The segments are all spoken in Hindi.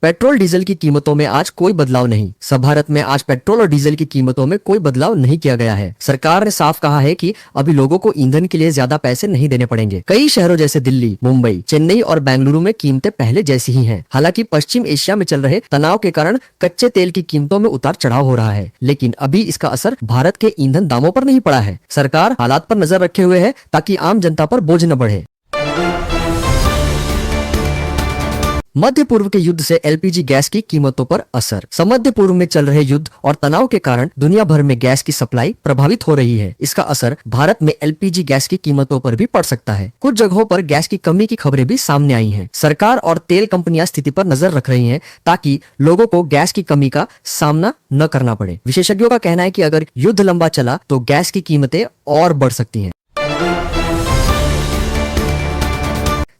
पेट्रोल डीजल की कीमतों में आज कोई बदलाव नहीं। सब भारत में आज पेट्रोल और डीजल की कीमतों में कोई बदलाव नहीं किया गया है। सरकार ने साफ कहा है कि अभी लोगों को ईंधन के लिए ज्यादा पैसे नहीं देने पड़ेंगे। कई शहरों जैसे दिल्ली, मुंबई, चेन्नई और बेंगलुरु में कीमतें पहले जैसी ही हैं। हालांकि पश्चिम एशिया में चल रहे तनाव के कारण कच्चे तेल की कीमतों में उतार चढ़ाव हो रहा है, लेकिन अभी इसका असर भारत के ईंधन दामों पर नहीं पड़ा है। सरकार हालात पर नजर रखे हुए है ताकि आम जनता पर बोझ न बढ़े। मध्य पूर्व के युद्ध से एलपीजी गैस की कीमतों पर असर। मध्य पूर्व में चल रहे युद्ध और तनाव के कारण दुनिया भर में गैस की सप्लाई प्रभावित हो रही है। इसका असर भारत में एलपीजी गैस की कीमतों पर भी पड़ सकता है। कुछ जगहों पर गैस की कमी की खबरें भी सामने आई हैं। सरकार और तेल कंपनियां स्थिति पर नजर रख रही हैं ताकि लोगों को गैस की कमी का सामना न करना पड़े। विशेषज्ञों का कहना है कि अगर युद्ध लंबा चला तो गैस की कीमतें और बढ़ सकती हैं।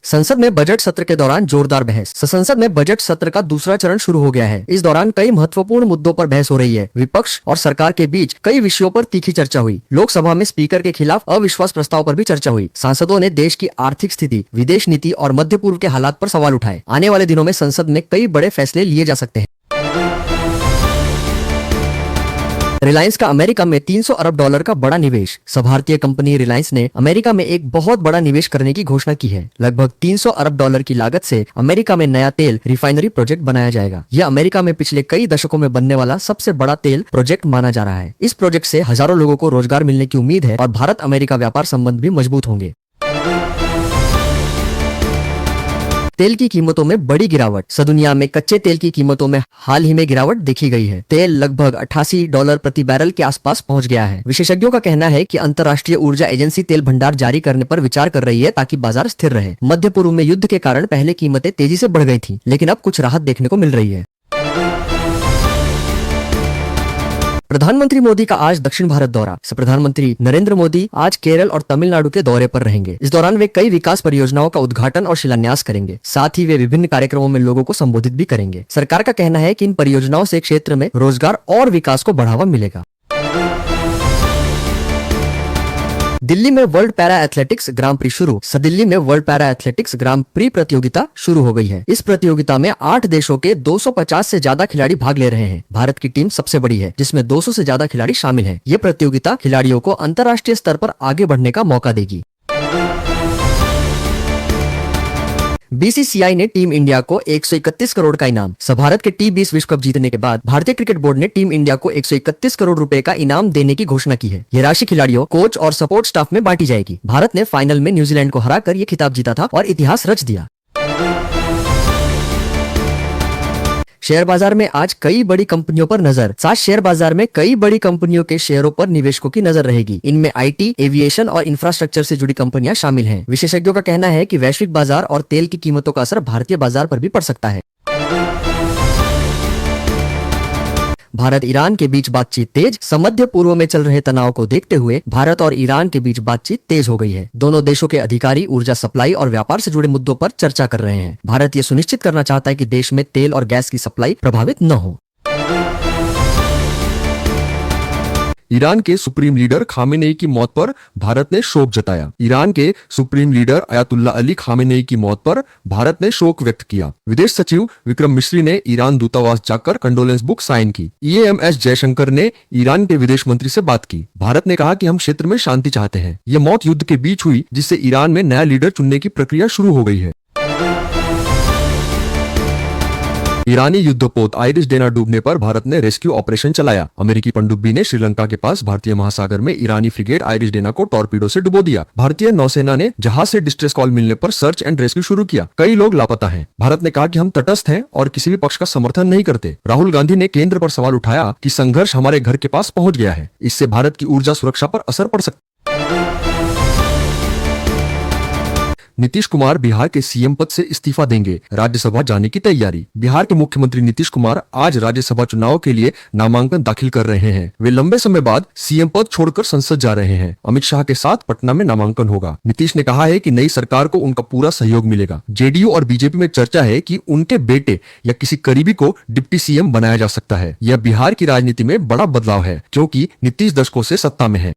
संसद में बजट सत्र के दौरान जोरदार बहस। संसद में बजट सत्र का दूसरा चरण शुरू हो गया है। इस दौरान कई महत्वपूर्ण मुद्दों पर बहस हो रही है। विपक्ष और सरकार के बीच कई विषयों पर तीखी चर्चा हुई। लोकसभा में स्पीकर के खिलाफ अविश्वास प्रस्ताव पर भी चर्चा हुई। सांसदों ने देश की आर्थिक स्थिति, विदेश नीति और मध्य पूर्व के हालात पर सवाल उठाए। आने वाले दिनों में संसद में कई बड़े फैसले लिए जा सकते हैं। रिलायंस का अमेरिका में $300 अरब का बड़ा निवेश। भारतीय कंपनी रिलायंस ने अमेरिका में एक बहुत बड़ा निवेश करने की घोषणा की है। लगभग $300 अरब की लागत से अमेरिका में नया तेल रिफाइनरी प्रोजेक्ट बनाया जाएगा। यह अमेरिका में पिछले कई दशकों में बनने वाला सबसे बड़ा तेल प्रोजेक्ट माना जा रहा है। इस प्रोजेक्ट से हजारों लोगों को रोजगार मिलने की उम्मीद है और भारत अमेरिका व्यापार संबंध भी मजबूत होंगे। तेल की कीमतों में बड़ी गिरावट। दुनिया में कच्चे तेल की कीमतों में हाल ही में गिरावट देखी गई है। तेल लगभग $88 प्रति बैरल के आसपास पहुंच गया है। विशेषज्ञों का कहना है कि अंतर्राष्ट्रीय ऊर्जा एजेंसी तेल भंडार जारी करने पर विचार कर रही है ताकि बाजार स्थिर रहे। मध्य पूर्व में युद्ध के कारण पहले कीमतें तेजी से बढ़ गई थी, लेकिन अब कुछ राहत देखने को मिल रही है। प्रधानमंत्री मोदी का आज दक्षिण भारत दौरा। प्रधानमंत्री नरेंद्र मोदी आज केरल और तमिलनाडु के दौरे पर रहेंगे। इस दौरान वे कई विकास परियोजनाओं का उद्घाटन और शिलान्यास करेंगे। साथ ही वे विभिन्न कार्यक्रमों में लोगों को संबोधित भी करेंगे। सरकार का कहना है कि इन परियोजनाओं से क्षेत्र में रोजगार और विकास को बढ़ावा मिलेगा। दिल्ली में वर्ल्ड पैरा एथलेटिक्स ग्रां प्री शुरू। दिल्ली में वर्ल्ड पैरा एथलेटिक्स ग्रां प्री प्रतियोगिता शुरू हो गई है। इस प्रतियोगिता में 8 देशों के 250 से ज्यादा खिलाड़ी भाग ले रहे हैं। भारत की टीम सबसे बड़ी है, जिसमें 200 से ज्यादा खिलाड़ी शामिल हैं। ये प्रतियोगिता खिलाड़ियों को अंतर्राष्ट्रीय स्तर पर आगे बढ़ने का मौका देगी। बीसीसीआई ने टीम इंडिया को 131 करोड़ का इनाम। भारत के T20 विश्व कप जीतने के बाद भारतीय क्रिकेट बोर्ड ने टीम इंडिया को 131 करोड़ रुपए का इनाम देने की घोषणा की है। ये राशि खिलाड़ियों, कोच और सपोर्ट स्टाफ में बांटी जाएगी। भारत ने फाइनल में न्यूजीलैंड को हराकर ये खिताब जीता था और इतिहास रच दिया। शेयर बाजार में आज कई बड़ी कंपनियों पर नजर। शेयर बाजार में कई बड़ी कंपनियों के शेयरों पर निवेशकों की नजर रहेगी। इनमें आईटी, एविएशन और इंफ्रास्ट्रक्चर से जुड़ी कंपनियां शामिल हैं। विशेषज्ञों का कहना है कि वैश्विक बाजार और तेल की कीमतों का असर भारतीय बाजार पर भी पड़ सकता है। भारत ईरान के बीच बातचीत तेज। मध्य पूर्व में चल रहे तनाव को देखते हुए भारत और ईरान के बीच बातचीत तेज हो गई है। दोनों देशों के अधिकारी ऊर्जा सप्लाई और व्यापार से जुड़े मुद्दों पर चर्चा कर रहे हैं। भारत ये सुनिश्चित करना चाहता है कि देश में तेल और गैस की सप्लाई प्रभावित न हो। ईरान के सुप्रीम लीडर खामेनेई की मौत पर भारत ने शोक जताया। ईरान के supreme leader Ayatollah Ali Khamenei की मौत पर भारत ने शोक व्यक्त किया। विदेश सचिव विक्रम मिश्री ने ईरान दूतावास जाकर कंडोलेंस बुक साइन की। EAMS जयशंकर ने ईरान के विदेश मंत्री से बात की। भारत ने कहा कि हम क्षेत्र में शांति चाहते हैं। यह मौत युद्ध के बीच हुई, जिससे ईरान में नया लीडर चुनने की प्रक्रिया शुरू हो गई है। ईरानी युद्धपोत आइरिस डेना डूबने पर भारत ने रेस्क्यू ऑपरेशन चलाया। अमेरिकी पनडुब्बी ने श्रीलंका के पास भारतीय महासागर में ईरानी फ्रिगेट आइरिस डेना को टॉर्पीडो से डुबो दिया। भारतीय नौसेना ने जहाज से डिस्ट्रेस कॉल मिलने पर सर्च एंड रेस्क्यू शुरू किया। कई लोग लापता हैं। भारत ने कहा कि हम तटस्थ हैं और किसी भी पक्ष का समर्थन नहीं करते। राहुल गांधी ने केंद्र पर सवाल उठाया कि संघर्ष हमारे घर के पास पहुंच गया है। इससे भारत की ऊर्जा सुरक्षा पर असर पड़ सकता है। नीतीश कुमार बिहार के सीएम पद से इस्तीफा देंगे। राज्यसभा जाने की तैयारी। बिहार के मुख्यमंत्री नीतीश कुमार आज राज्यसभा चुनाव के लिए नामांकन दाखिल कर रहे हैं। वे लंबे समय बाद सीएम पद छोड़कर संसद जा रहे हैं। अमित शाह के साथ पटना में नामांकन होगा। नीतीश ने कहा है कि नई सरकार को उनका पूरा सहयोग मिलेगा। जेडीयू और बीजेपी में चर्चा है कि उनके बेटे या किसी करीबी को डिप्टी सीएम बनाया जा सकता है। यह बिहार की राजनीति में बड़ा बदलाव है, क्योंकि नीतीश दशकों से सत्ता में है।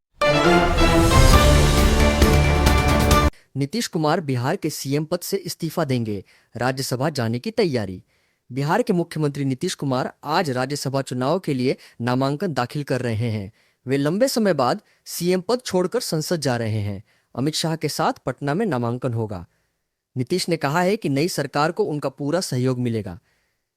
नीतीश कुमार बिहार के सीएम पद से इस्तीफा देंगे। राज्यसभा जाने की तैयारी। बिहार के मुख्यमंत्री नीतीश कुमार आज राज्यसभा चुनाव के लिए नामांकन दाखिल कर रहे हैं। वे लंबे समय बाद सीएम पद छोड़कर संसद जा रहे हैं। अमित शाह के साथ पटना में नामांकन होगा। नीतीश ने कहा है कि नई सरकार को उनका पूरा सहयोग मिलेगा।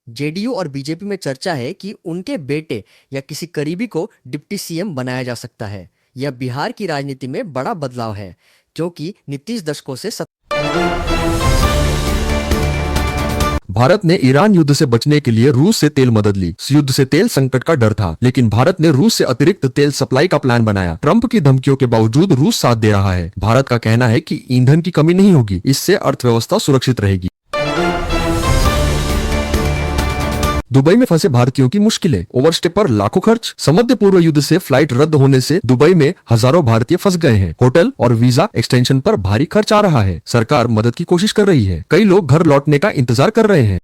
जेडीयू और बीजेपी में चर्चा है कि उनके बेटे या किसी करीबी को डिप्टी सीएम बनाया जा सकता है। यह बिहार की राजनीति में बड़ा बदलाव है, क्योंकि नीतीश दशकों से भारत ने ईरान युद्ध से बचने के लिए रूस से तेल मदद ली। इस युद्ध से तेल संकट का डर था, लेकिन भारत ने रूस से अतिरिक्त तेल सप्लाई का प्लान बनाया। ट्रंप की धमकियों के बावजूद रूस साथ दे रहा है। भारत का कहना है कि ईंधन की कमी नहीं होगी, इससे अर्थव्यवस्था सुरक्षित रहेगी। दुबई में फंसे भारतीयों की मुश्किलें, ओवरस्टे पर लाखों खर्च। मध्य पूर्व युद्ध से फ्लाइट रद्द होने से दुबई में हजारों भारतीय फंस गए हैं। होटल और वीजा एक्सटेंशन पर भारी खर्च आ रहा है। सरकार मदद की कोशिश कर रही है। कई लोग घर लौटने का इंतजार कर रहे हैं।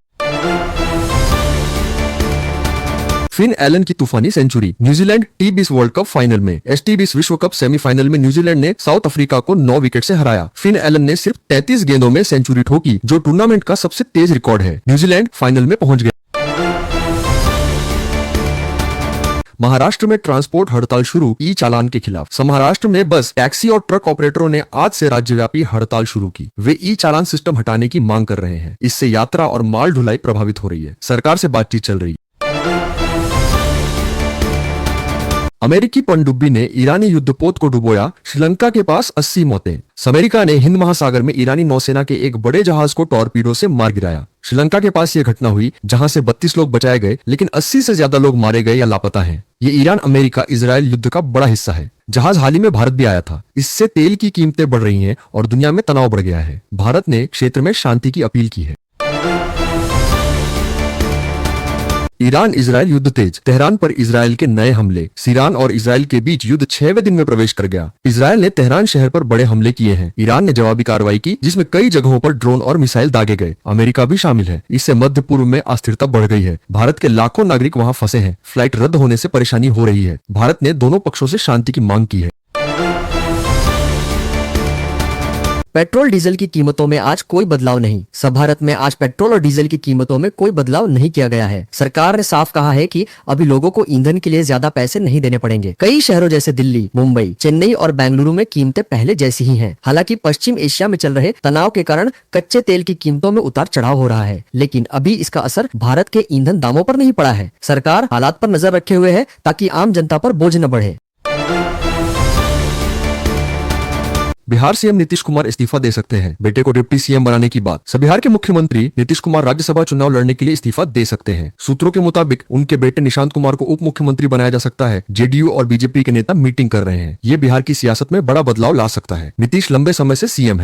फिन एलन की तूफानी century. New Zealand T20 world cup final में। T20 विश्व कप सेमीफाइनल में न्यूजीलैंड ने साउथ अफ्रीका को 9 विकेट से हराया। फिन एलन ने सिर्फ 33 गेंदों में सेंचुरी ठोकी, जो टूर्नामेंट का सबसे तेज रिकॉर्ड है। न्यूजीलैंड फाइनल में पहुंच गया। महाराष्ट्र में ट्रांसपोर्ट हड़ताल शुरू, ई चालान के खिलाफ। महाराष्ट्र में बस, टैक्सी और ट्रक ऑपरेटरों ने आज से राज्यव्यापी हड़ताल शुरू की। वे ई चालान सिस्टम हटाने की मांग कर रहे हैं। इससे यात्रा और माल ढुलाई प्रभावित हो रही है। सरकार से बातचीत चल रही है। अमेरिकी पनडुब्बी ने ईरानी युद्धपोत को डुबोया, श्रीलंका के पास 80 मौतें। अमेरिका ने हिंद महासागर में ईरानी नौसेना के एक बड़े जहाज को टॉरपीडो से मार गिराया। श्रीलंका के पास यह घटना हुई, जहां से 32 लोग बचाए गए, लेकिन 80 से ज्यादा लोग मारे गए या लापता हैं। ये ईरान अमेरिका इजराइल युद्ध का बड़ा हिस्सा है। जहाज हाल ही में भारत भी आया था। इससे तेल की कीमतें बढ़ रही हैं और दुनिया में तनाव बढ़ गया है। भारत ने क्षेत्र में शांति की अपील की है। ईरान इजराइल युद्ध तेज, तेहरान पर इजराइल के नए हमले। ईरान और इजराइल के बीच युद्ध 6वें दिन में प्रवेश कर गया। इजराइल ने तेहरान शहर पर बड़े हमले किए हैं। ईरान ने जवाबी कार्रवाई की, जिसमें कई जगहों पर ड्रोन और मिसाइल दागे गए। अमेरिका भी शामिल है। इससे मध्य पूर्व में अस्थिरता बढ़ गई है। भारत के लाखों नागरिक वहां फंसे हैं। फ्लाइट रद्द होने से परेशानी हो रही है। भारत ने दोनों पक्षों से शांति की मांग की है। पेट्रोल डीजल की कीमतों में आज कोई बदलाव नहीं। सब भारत में आज पेट्रोल और डीजल की कीमतों में कोई बदलाव नहीं किया गया है। सरकार ने साफ कहा है कि अभी लोगों को ईंधन के लिए ज्यादा पैसे नहीं देने पड़ेंगे। कई शहरों जैसे दिल्ली, मुंबई, चेन्नई और बेंगलुरु में कीमतें पहले जैसी ही हैं। हालांकि पश्चिम एशिया में चल रहे तनाव के कारण कच्चे तेल की कीमतों में उतार चढ़ाव हो रहा है, लेकिन अभी इसका असर भारत के ईंधन दामों पर नहीं पड़ा है। सरकार हालात पर नजर रखे हुए है, ताकि आम जनता पर बोझ न बढ़े। बिहार सीएम नीतीश कुमार इस्तीफा दे सकते हैं, बेटे को डिप्टी सीएम बनाने की बात। बिहार के मुख्यमंत्री नीतीश कुमार राज्यसभा चुनाव लड़ने के लिए इस्तीफा दे सकते हैं। सूत्रों के मुताबिक उनके बेटे निशांत कुमार को उप मुख्यमंत्री बनाया जा सकता है। जेडीयू और बीजेपी के नेता मीटिंग कर रहे हैं। ये बिहार की सियासत में बड़ा बदलाव ला सकता है। नीतीश लंबे समय से सीएम है।